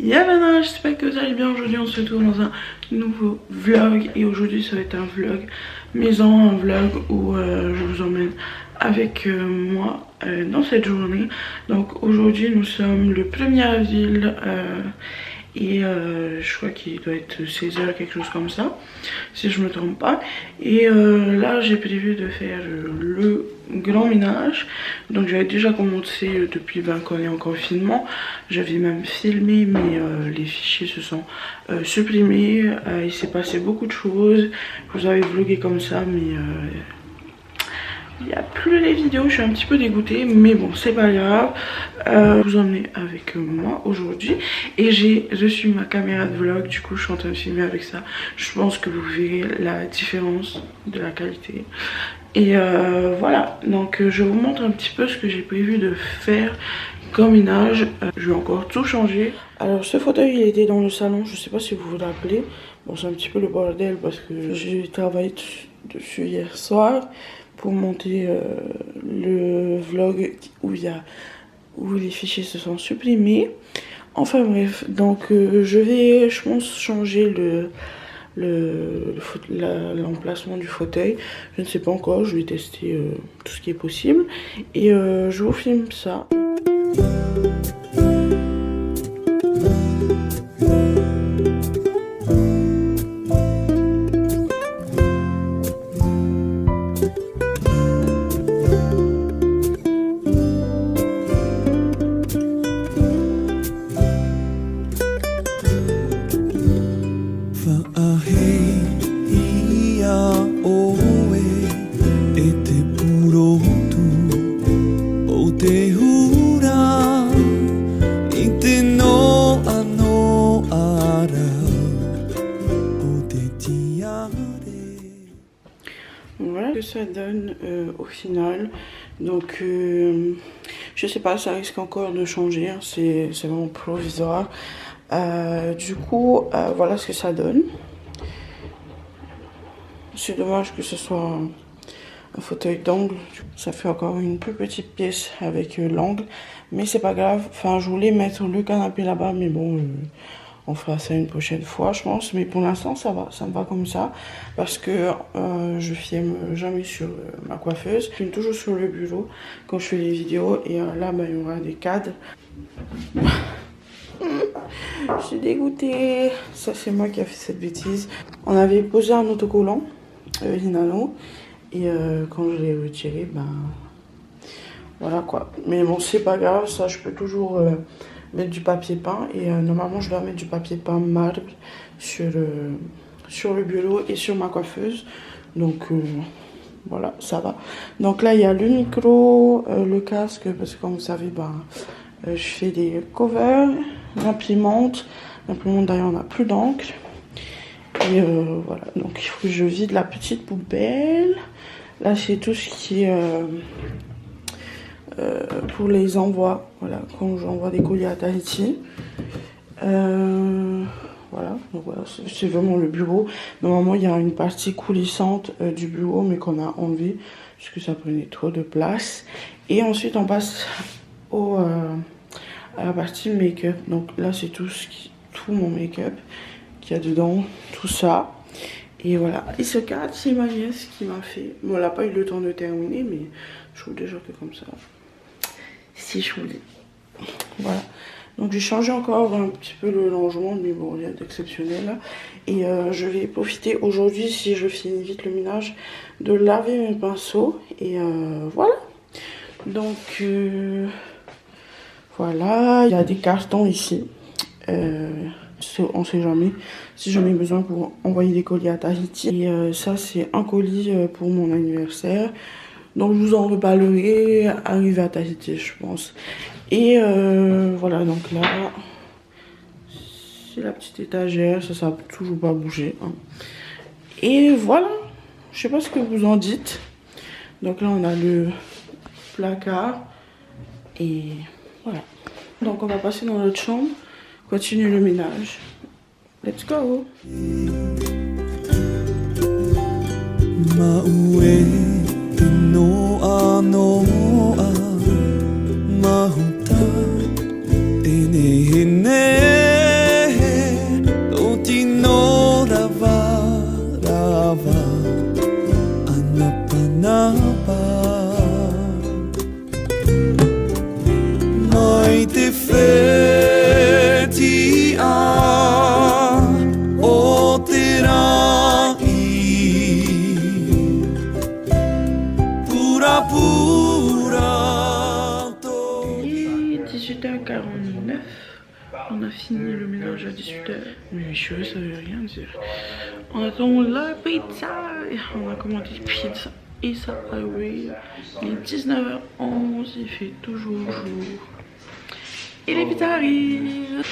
Yavana, j'espère que vous allez bien. Aujourd'hui on se retrouve dans un nouveau vlog. Et aujourd'hui ça va être un vlog maison, un vlog où je vous emmène avec moi dans cette journée. Donc aujourd'hui nous sommes le 1er avril et je crois qu'il doit être 16h, quelque chose comme ça, si je me trompe pas. Et là j'ai prévu de faire le grand ménage. Donc j'avais déjà commencé depuis qu'on est en confinement. J'avais même filmé mais les fichiers se sont supprimés. Il s'est passé beaucoup de choses. Je vous avais vlogué comme ça mais il n'y a plus les vidéos. Je suis un petit peu dégoûtée mais bon c'est pas grave. Je vous emmener avec moi aujourd'hui et j'ai reçu ma caméra de vlog. Du coup je suis en train de filmer avec ça. Je pense que vous verrez la différence de la qualité. Et voilà, donc je vous montre un petit peu ce que j'ai prévu de faire comme ménage. Je vais encore tout changer. Alors ce fauteuil il était dans le salon, je sais pas si vous vous rappelez. Bon c'est un petit peu le bordel parce que j'ai travaillé dessus hier soir pour monter le vlog où les fichiers se sont supprimés. Enfin bref, donc je vais je pense changer l'emplacement du fauteuil. Je ne sais pas encore, je vais tester tout ce qui est possible et je vous filme ça. Voilà ce que ça donne au final. Donc je sais pas, ça risque encore de changer, hein. C'est vraiment provisoire. Du coup voilà ce que ça donne. C'est dommage que ce soit un fauteuil d'angle. Ça fait encore une plus petite pièce avec l'angle, mais c'est pas grave. Enfin je voulais mettre le canapé là-bas mais bon on fera ça une prochaine fois je pense, mais pour l'instant ça va, ça me va comme ça parce que je filme jamais sur ma coiffeuse, je filme toujours sur le bureau quand je fais les vidéos. Et là il y aura des cadres. Je suis dégoûtée, ça c'est moi qui a fait cette bêtise. On avait posé un autocollant Hinalo et quand je l'ai retiré voilà quoi, mais bon c'est pas grave, ça je peux toujours mettre du papier peint. Et normalement je dois mettre du papier peint marbre sur le bureau et sur ma coiffeuse. Donc voilà, ça va. Donc là il y a le micro, le casque, parce que comme vous savez je fais des covers, l'imprimante d'ailleurs on n'a plus d'encre. Et voilà, donc il faut que je vide la petite poubelle. Là c'est tout ce qui est pour les envois, voilà, quand j'envoie des colis à Tahiti. Voilà, donc voilà, c'est vraiment le bureau. Normalement il y a une partie coulissante du bureau mais qu'on a enlevé parce que ça prenait trop de place. Et ensuite on passe à la partie make-up. Donc là c'est tout mon make-up qu'il y a dedans, tout ça. Et voilà, et ce cadre c'est ma nièce qui m'a fait. Bon elle n'a pas eu le temps de terminer mais je trouve déjà que comme ça c'est joli. Voilà, donc j'ai changé encore un petit peu le rangement mais bon rien d'exceptionnel là. Et je vais profiter aujourd'hui, si je finis vite le ménage, de laver mes pinceaux. Et voilà, donc voilà, il y a des cartons ici. On sait jamais si j'en ai besoin pour envoyer des colis à Tahiti. Et ça c'est un colis pour mon anniversaire, donc je vous en reparlerai arrivé à Tahiti je pense. Et voilà, donc là c'est la petite étagère, ça n'a toujours pas bougé hein. Et voilà, je sais pas ce que vous en dites. Donc là on a le placard et voilà, donc on va passer dans notre chambre, continuer le ménage. Let's go. Mahuta, On a fini le ménage à 18h. Mais mes cheveux, ça veut rien dire. On attend la pizza. On a commandé pizza. Et ça arrive. Il est 19h11. Il fait toujours jour. Et les pizzas arrivent.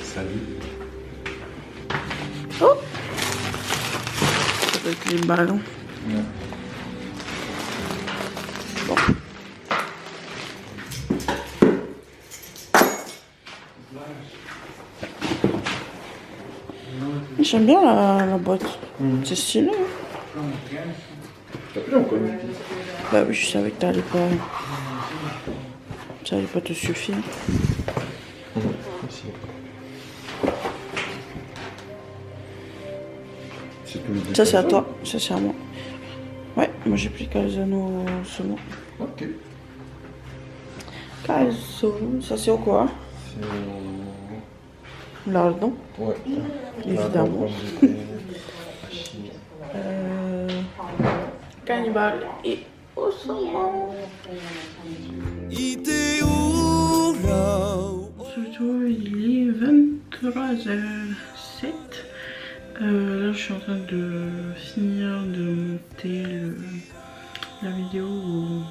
Salut. Oh! Ça va être les ballons. Ouais. Bon. J'aime bien la boîte. C'est stylé. Hein. T'as plus encore une Bah oui, je savais que t'allais pas. Ça allait pas te suffire. Ici. C'est tous les deux. Ça c'est à toi, ça c'est à moi. Ouais, moi j'ai pris Calzano seulement. Ok. Calzone, ça c'est au quoi? C'est au... Lardon. Ouais. Évidemment. Cannibale et au saumon. Surtout il est 23h07. Là je suis en train de finir de monter la vidéo où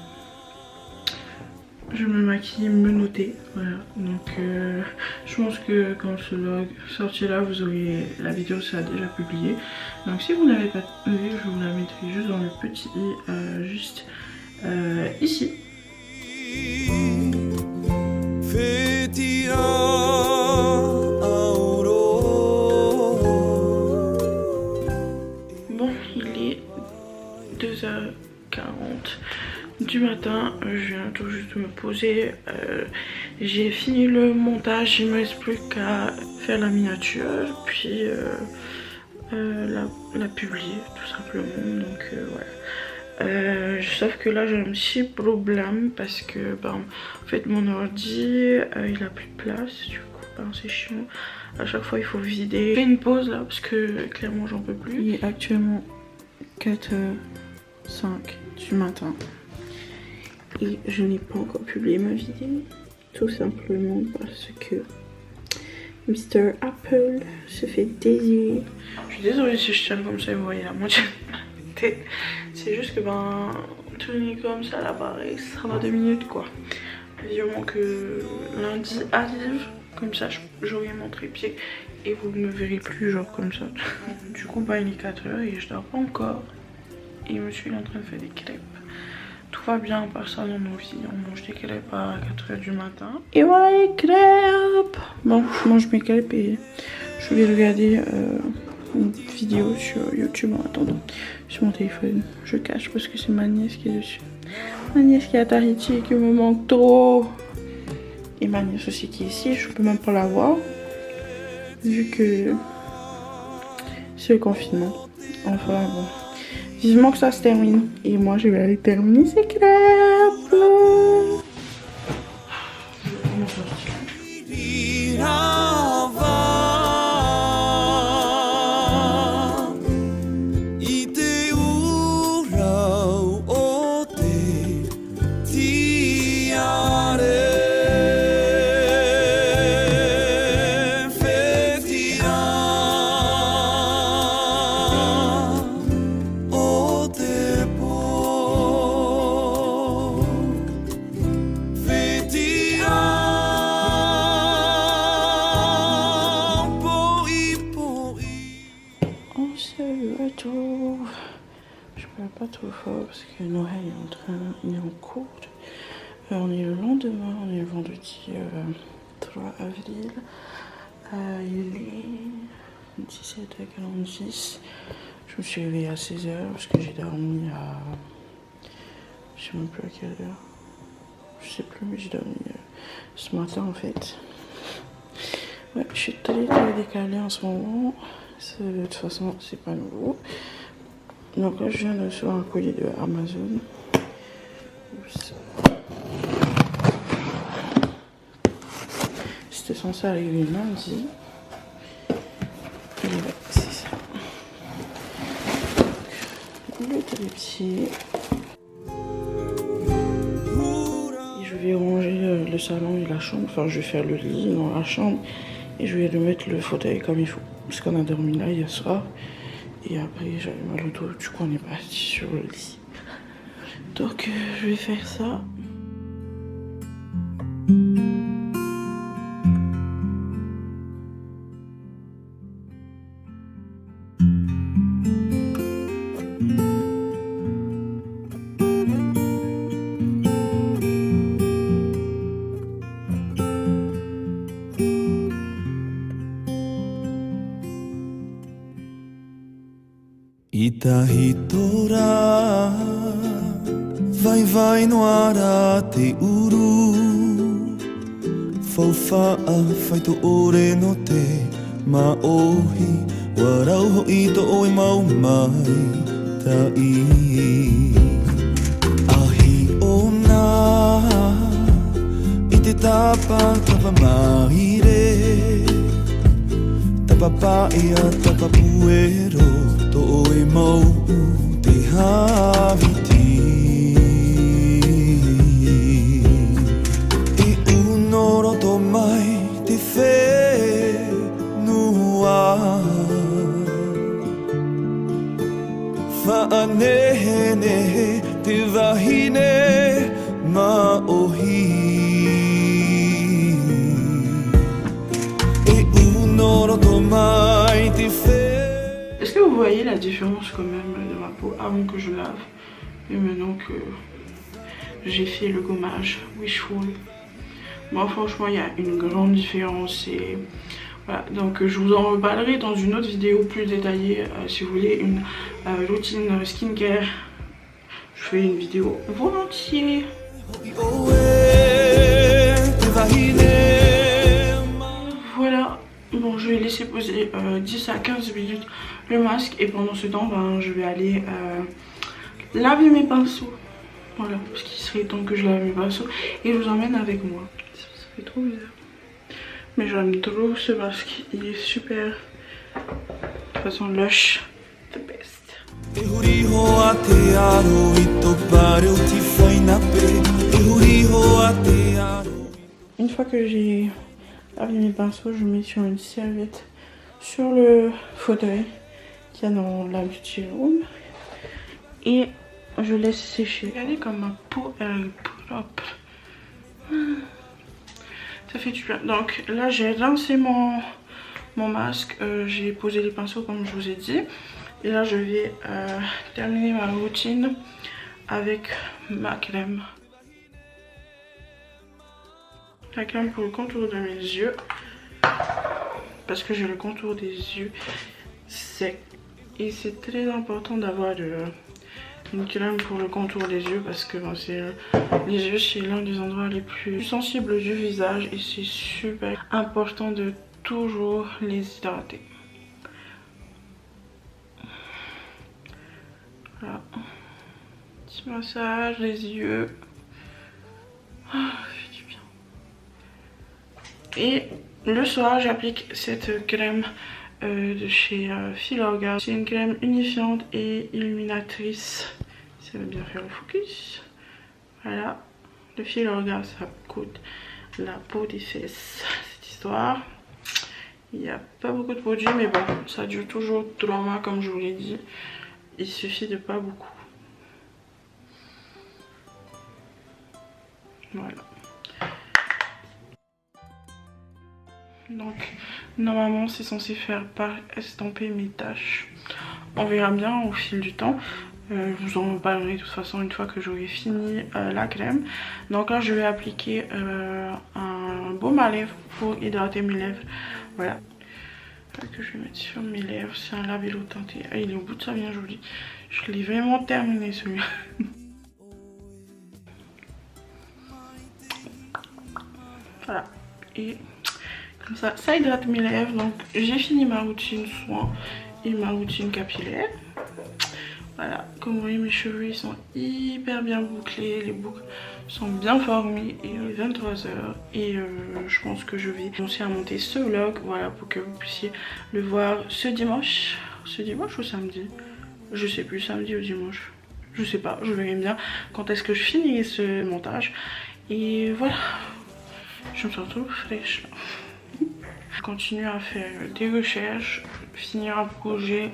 je me maquille menottée. Voilà, donc je pense que quand ce vlog sortira, vous aurez la vidéo sera déjà publiée. Donc si vous n'avez pas vu, je vous la mettrai juste dans le petit i, juste ici. Bon, il est 2h40 du matin, je viens tout juste de me poser. J'ai fini le montage, il ne me reste plus qu'à faire la miniature, puis la publier tout simplement. Donc voilà. Sauf que là j'ai un petit problème parce que en fait mon ordi il a plus de place, du coup c'est chiant. À chaque fois il faut vider. Je fais une pause là parce que clairement j'en peux plus. Il est actuellement 4h05 du matin et je n'ai pas encore publié ma vidéo, tout simplement parce que Mr. Apple se fait désirer. Je suis désolée si je tiens comme ça et vous voyez la moitié de ma tête. C'est juste que tenir comme ça là pareil, ça sera dans 2 minutes quoi. Vivement que lundi arrive, comme ça j'aurai mon trépied et vous ne me verrez plus genre comme ça. Du coup il est 4h et je dors pas encore. Et monsieur est en train de faire des crêpes. Tout va bien à part ça dans nos vies. On mange des crêpes à 4h du matin. Et voilà les crêpes. Bon, je mange mes crêpes et je vais regarder une vidéo sur YouTube en attendant. Sur mon téléphone. Je cache parce que c'est ma nièce qui est dessus. Ma nièce qui est à Tahiti et qui me manque trop. Et ma nièce aussi qui est ici. Je peux même pas la voir. Vu que c'est le confinement. Enfin bon. Vivement que ça se termine. Et moi je vais aller terminer ces crêpes. Je parle pas trop fort parce que Noël est en cours. On est le lendemain, on est le vendredi 3 avril. Il est 17h46. Je me suis réveillée à 16h parce que j'ai dormi à... Je sais même plus à quelle heure. Je sais plus, mais j'ai dormi ce matin en fait. Ouais, je suis très décalée en ce moment. De toute façon, c'est pas nouveau. Donc là, je viens de recevoir un colis de Amazon. C'était censé arriver lundi. Et ouais, c'est ça. Le trépied. vais ranger le salon et la chambre. Enfin, je vais faire le lit dans la chambre et je vais lui mettre le fauteuil comme il faut. Parce qu'on a dormi là hier soir. Et après, j'avais mal au dos. Du coup, on est parti sur le lit. Donc, je vais faire ça. Itahitora vai vai no ara te uru Faufa fai to ore no te maohi Warau ho i to oi mau mai tai Ahi ona I te tapa maire Tapa paia tapa puero Toi mau te haviti I unoro to mai te whenua Whaanehe te wahine maohi I unoro to mai te whenua. Est-ce que vous voyez la différence quand même de ma peau avant que je lave et maintenant que j'ai fait le gommage Wishful? Moi franchement il y a une grande différence et voilà, donc je vous en reparlerai dans une autre vidéo plus détaillée. Si vous voulez une routine skincare, je fais une vidéo volontiers. Voilà, bon je vais laisser poser 10 à 15 minutes le masque et pendant ce temps ben, je vais aller laver mes pinceaux. Voilà, parce qu'il serait temps que je lave mes pinceaux et je vous emmène avec moi. Ça fait trop bizarre. Mais j'aime trop ce masque, il est super. De toute façon lush, the best. Une fois que j'ai lavé mes pinceaux, je mets sur une serviette sur le fauteuil qu'il y a dans la beauty room et je laisse sécher. Regardez comme ma peau elle est propre. Ça fait du bien. Donc là j'ai rincé mon masque, j'ai posé les pinceaux comme je vous ai dit. Et là je vais terminer ma routine avec ma crème. La crème pour le contour de mes yeux. Parce que j'ai le contour des yeux sec. Et c'est très important d'avoir une crème pour le contour des yeux parce que bon, les yeux c'est l'un des endroits les plus sensibles du visage et c'est super important de toujours les hydrater. Voilà, petit massage des yeux. Ah, ça fait du bien. Et le soir j'applique cette crème de chez Filorga. C'est une crème unifiante et illuminatrice. Ça va bien faire le focus. Voilà, le Filorga ça coûte la peau des fesses cette histoire. Il n'y a pas beaucoup de produits mais bon ça dure toujours 3 mois comme je vous l'ai dit. Il suffit de pas beaucoup. Voilà. Donc normalement c'est censé faire pas estomper mes taches. On verra bien au fil du temps. Je vous en parlerai de toute façon une fois que j'aurai fini la crème. Donc là je vais appliquer un baume à lèvres pour hydrater mes lèvres. Voilà. Que je vais mettre sur mes lèvres. C'est un labello teinté. Ah, il est au bout de ça bien joli. Je l'ai vraiment terminé celui-là. Voilà. Et comme ça, ça hydrate mes lèvres. Donc j'ai fini ma routine soin et ma routine capillaire. Voilà, comme vous voyez mes cheveux ils sont hyper bien bouclés, les boucles sont bien formées et il est 23 h et je pense que je vais commencer à monter ce vlog, voilà, pour que vous puissiez le voir ce dimanche ou samedi, je sais plus, samedi ou dimanche, je sais pas, je verrai bien quand est-ce que je finirai ce montage Et voilà, je me sens toute fraîche là. Je continue à faire des recherches, finir un projet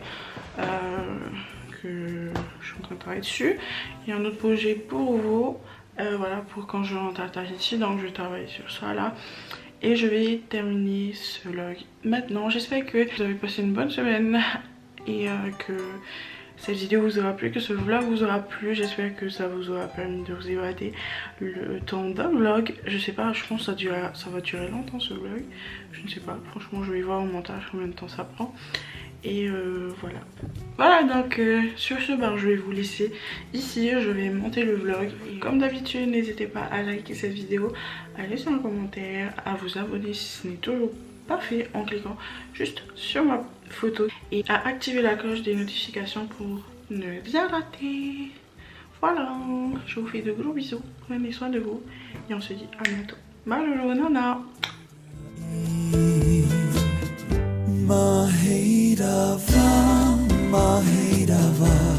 que je suis en train de travailler dessus. Il y a un autre projet pour vous, voilà, pour quand je rentre à Tahiti, donc je travaille sur ça là. Et je vais terminer ce vlog maintenant. J'espère que vous avez passé une bonne semaine et que cette vidéo vous aura plu, que ce vlog vous aura plu. J'espère que ça vous aura permis de vous évader le temps d'un vlog. Je sais pas, je pense que ça va durer longtemps ce vlog. Je ne sais pas, franchement je vais voir au montage combien de temps ça prend. Et voilà. Voilà, donc sur ce, je vais vous laisser ici. Je vais monter le vlog. Et comme d'habitude, n'hésitez pas à liker cette vidéo, à laisser un commentaire, à vous abonner si ce n'est toujours pas fait en cliquant juste sur ma photo et à activer la cloche des notifications pour ne rien rater. Voilà, je vous fais de gros bisous. Prenez soin de vous et on se dit à bientôt. Mahalo, nana. Mahedava, Mahedava.